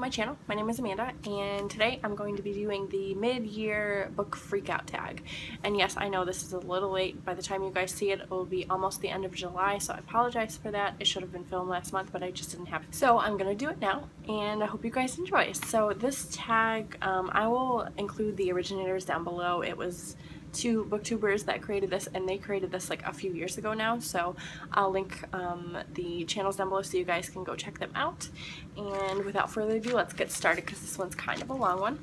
my channel. My name is Amanda, and today I'm going to be doing the mid-year book freakout tag. And yes, I know this is a little late. By the time you guys see it, it will be almost the end of July, so I apologize for that. It should have been filmed last month, but I just didn't have it. So I'm gonna do it now, and I hope you guys enjoy. So this tag, I will include the originators down below. It was two booktubers that created this, and they created this like a few years ago now, so I'll link the channels down below so you guys can go check them out. And without further ado, let's get started because this one's kind of a long one.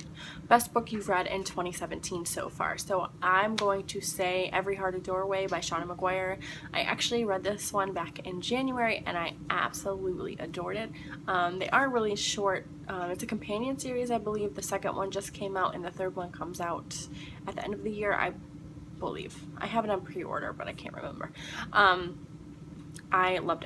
Best book you've read in 2017 so far. So I'm going to say Every Heart a Doorway by Shauna McGuire. I actually read this one back in January and I absolutely adored it. They are really short. It's a companion series, I believe. The second one just came out and the third one comes out at the end of the year, I believe. I have it on pre-order, but I can't remember. I loved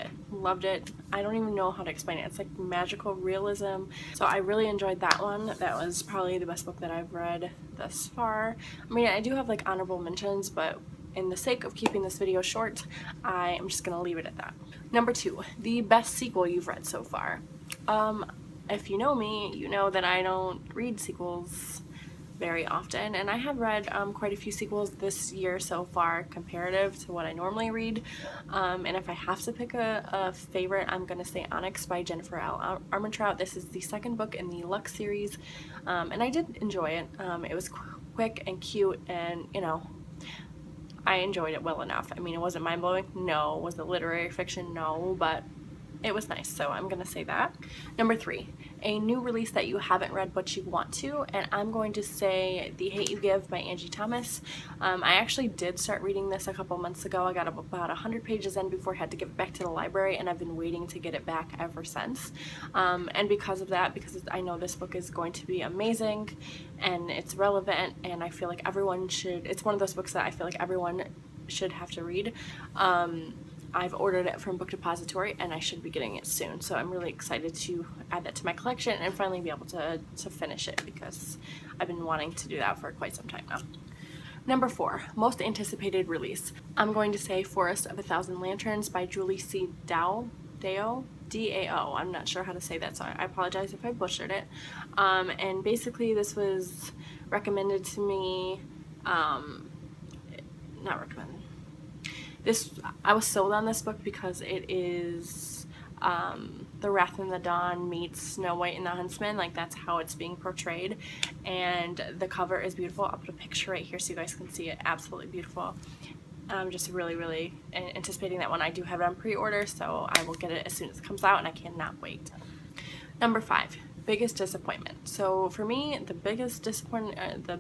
it. I don't even know how to explain it. It's like magical realism. So I really enjoyed that one. That was probably the best book that I've read thus far. I mean, I do have like honorable mentions, but in the sake of keeping this video short, I am just gonna leave it at that. Number 2, the best sequel you've read so far. If you know me, you know that I don't read sequels very often, and I have read quite a few sequels this year so far comparative to what I normally read, and if I have to pick a favorite, I'm gonna say Onyx by Jennifer L. Armentrout. This is the second book in the Lux series, and I did enjoy it. It was quick and cute, and you know, I enjoyed it well enough. I mean, it wasn't mind-blowing, no. Was it literary fiction? No, but it was nice, so I'm gonna say that. Number 3, a new release that you haven't read but you want to, and I'm going to say The Hate You Give by Angie Thomas. I actually did start reading this a couple months ago. I got about 100 pages in before I had to give it back to the library, and I've been waiting to get it back ever since. And because of that, because I know this book is going to be amazing and it's relevant, and I feel like everyone should, it's one of those books that I feel like everyone should have to read. I've ordered it from Book Depository and I should be getting it soon, so I'm really excited to add that to my collection and finally be able to finish it because I've been wanting to do that for quite some time now. Number 4, most anticipated release. I'm going to say Forest of a Thousand Lanterns by Julie C. Dao. D-A-O. I'm not sure how to say that, so I apologize if I butchered it. And basically this was recommended to me, not recommended. I was sold on this book because it is The Wrath and the Dawn meets Snow White and the Huntsman. Like, that's how it's being portrayed, and the cover is beautiful. I'll put a picture right here so you guys can see it. Absolutely beautiful. I'm just really anticipating that one. I do have it on pre-order, so I will get it as soon as it comes out, and I cannot wait. Number 5, biggest disappointment. So for me, the biggest disappointment, the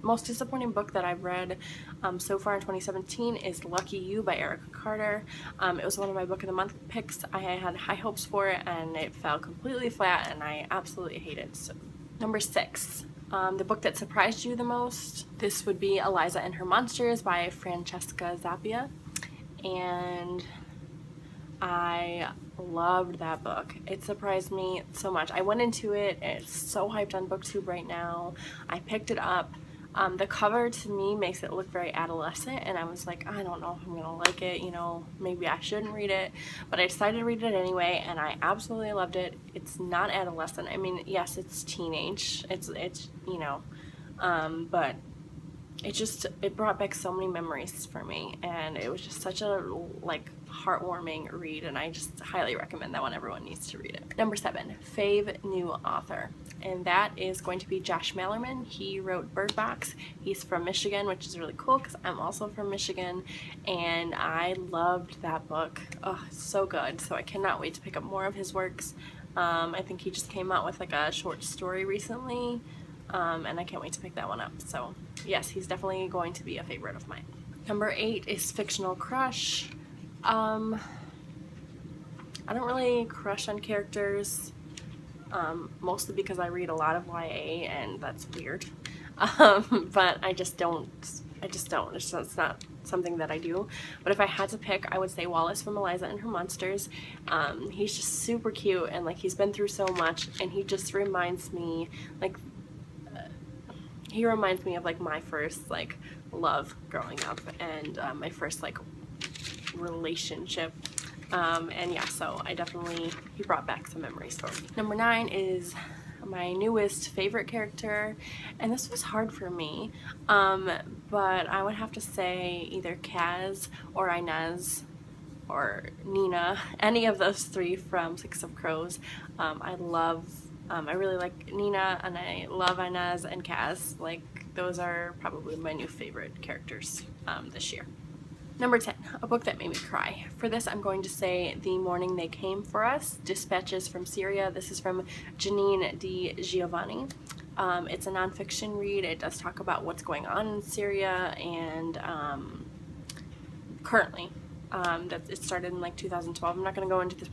most disappointing book that I've read so far in 2017 is Lucky You by Erica Carter. It was one of my book of the month picks. I had high hopes for it and it fell completely flat and I absolutely hate it. So, number 6, the book that surprised you the most. This would be Eliza and Her Monsters by Francesca Zappia, and I loved that book. It surprised me so much. I went into it, it's so hyped on BookTube right now. I picked it up. The cover to me makes it look very adolescent, and I was like, I don't know if I'm gonna like it, you know, maybe I shouldn't read it, but I decided to read it anyway, and I absolutely loved it. It's not adolescent. I mean, yes, it's teenage, it's you know, but it brought back so many memories for me, and it was just such a like heartwarming read, and I just highly recommend that one. Everyone needs to read it. Number 7, fave new author, and that is going to be Josh Malerman. He wrote Bird Box. He's from Michigan, which is really cool because I'm also from Michigan, and I loved that book. Oh, so good. So I cannot wait to pick up more of his works. I think he just came out with like a short story recently, and I can't wait to pick that one up. So yes, he's definitely going to be a favorite of mine. Number 8 is Fictional Crush. I don't really crush on characters, mostly because I read a lot of YA and that's weird, but I just don't, it's not something that I do. But if I had to pick, I would say Wallace from Eliza and Her Monsters. He's just super cute, and like, he's been through so much, and he just reminds me like, he reminds me of like my first like love growing up, and my first like relationship, and yeah, so he brought back some memories for me. Number 9 is my newest favorite character, and this was hard for me, but I would have to say either Kaz or Inez or Nina, any of those three from Six of Crows. I really like Nina, and I love Inez and Kaz. Like, those are probably my new favorite characters this year. Number 10, a book that made me cry. For this, I'm going to say The Morning They Came for Us, Dispatches from Syria. This is from Janine Di Giovanni. It's a nonfiction read. It does talk about what's going on in Syria and currently. That it started in like 2012. I'm not going to go into the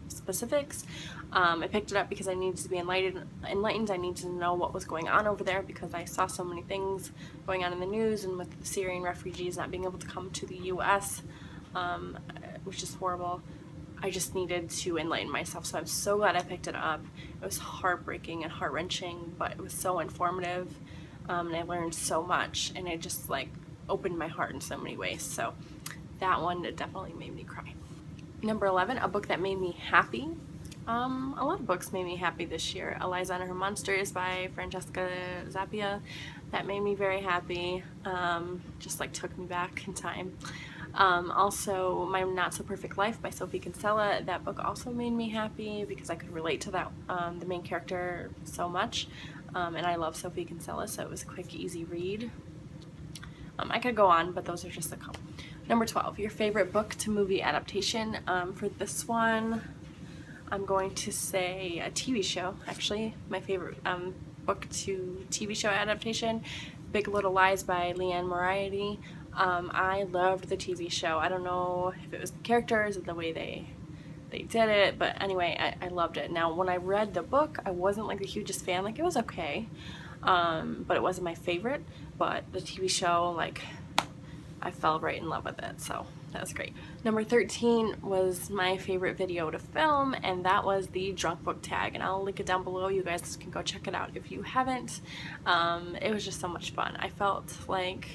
specifics. I picked it up because I needed to be enlightened. I needed to know what was going on over there because I saw so many things going on in the news, and with the Syrian refugees not being able to come to the U.S., which is horrible. I just needed to enlighten myself, so I'm so glad I picked it up. It was heartbreaking and heart-wrenching, but it was so informative, and I learned so much, and it just like opened my heart in so many ways. So that one definitely made me cry. Number 11, a book that made me happy. A lot of books made me happy this year. Eliza and Her Monsters by Francesca Zappia. That made me very happy. Just like took me back in time. Also, My Not So Perfect Life by Sophie Kinsella. That book also made me happy because I could relate to that the main character so much. And I love Sophie Kinsella, so it was a quick, easy read. I could go on, but those are just a couple. Number 12, your favorite book to movie adaptation. For this one, I'm going to say a TV show, actually. My favorite book to TV show adaptation, Big Little Lies by Leanne Moriarty. I loved the TV show. I don't know if it was the characters or the way they did it, but anyway, I loved it. Now, when I read the book, I wasn't like the hugest fan. Like, it was okay, but it wasn't my favorite. But the TV show, like, I fell right in love with it, so that was great. Number 13 was my favorite video to film, and that was the Drunk Book Tag, and I'll link it down below. You guys can go check it out if you haven't. It was just so much fun. I felt like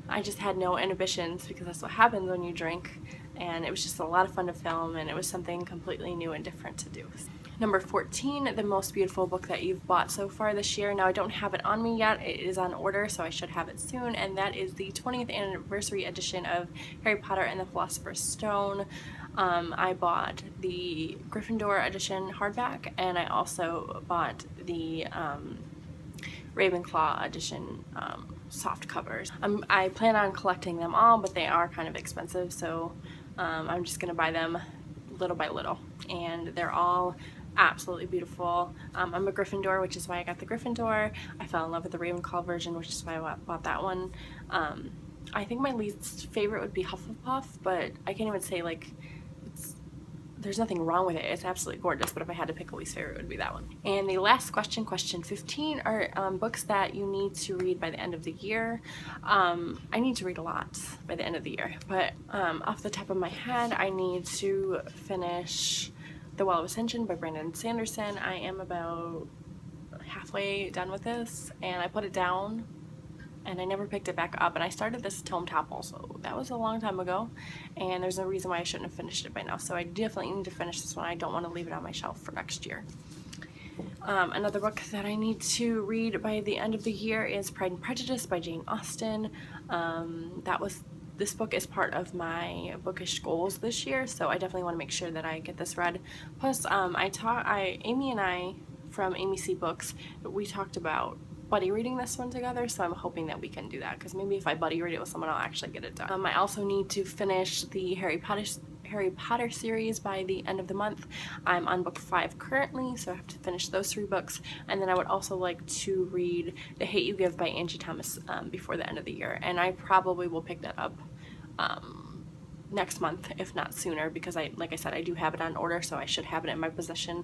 I just had no inhibitions because that's what happens when you drink, and it was just a lot of fun to film, and it was something completely new and different to do. Number 14, the most beautiful book that you've bought so far this year. Now, I don't have it on me yet. It is on order, so I should have it soon, and that is the 20th anniversary edition of Harry Potter and the Philosopher's Stone. I bought the Gryffindor edition hardback, and I also bought the Ravenclaw edition soft covers. I plan on collecting them all, but they are kind of expensive, so I'm just going to buy them little by little, and they're all absolutely beautiful. I'm a Gryffindor, which is why I got the Gryffindor. I fell in love with the Ravenclaw version, which is why I bought that one. I think my least favorite would be Hufflepuff, but I can't even say, like, there's nothing wrong with it. It's absolutely gorgeous, but if I had to pick a least favorite, it would be that one. And the last question, question 15, are books that you need to read by the end of the year. I need to read a lot by the end of the year, but off the top of my head, I need to finish The Well of Ascension by Brandon Sanderson. I am about halfway done with this, and I put it down and I never picked it back up, and I started this Tome Top also. That was a long time ago, and there's no reason why I shouldn't have finished it by now, so I definitely need to finish this one. I don't want to leave it on my shelf for next year. Another book that I need to read by the end of the year is Pride and Prejudice by Jane Austen. This book is part of my bookish goals this year, so I definitely want to make sure that I get this read. Plus, Amy and I from Amy C Books, we talked about buddy reading this one together, so I'm hoping that we can do that, because maybe if I buddy read it with someone, I'll actually get it done. I also need to finish the Harry Potter series by the end of the month. I'm on book 5 currently, so I have to finish those 3 books, and then I would also like to read The Hate You Give by Angie Thomas before the end of the year, and I probably will pick that up next month, if not sooner, because like I said, I do have it on order, so I should have it in my possession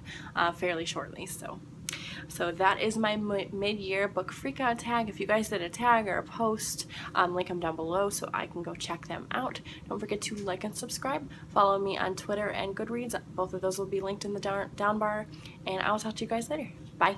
fairly shortly. So that is my mid-year book freakout tag. If you guys did a tag or a post, link them down below so I can go check them out. Don't forget to like and subscribe. Follow me on Twitter and Goodreads. Both of those will be linked in the down bar, and I will talk to you guys later. Bye.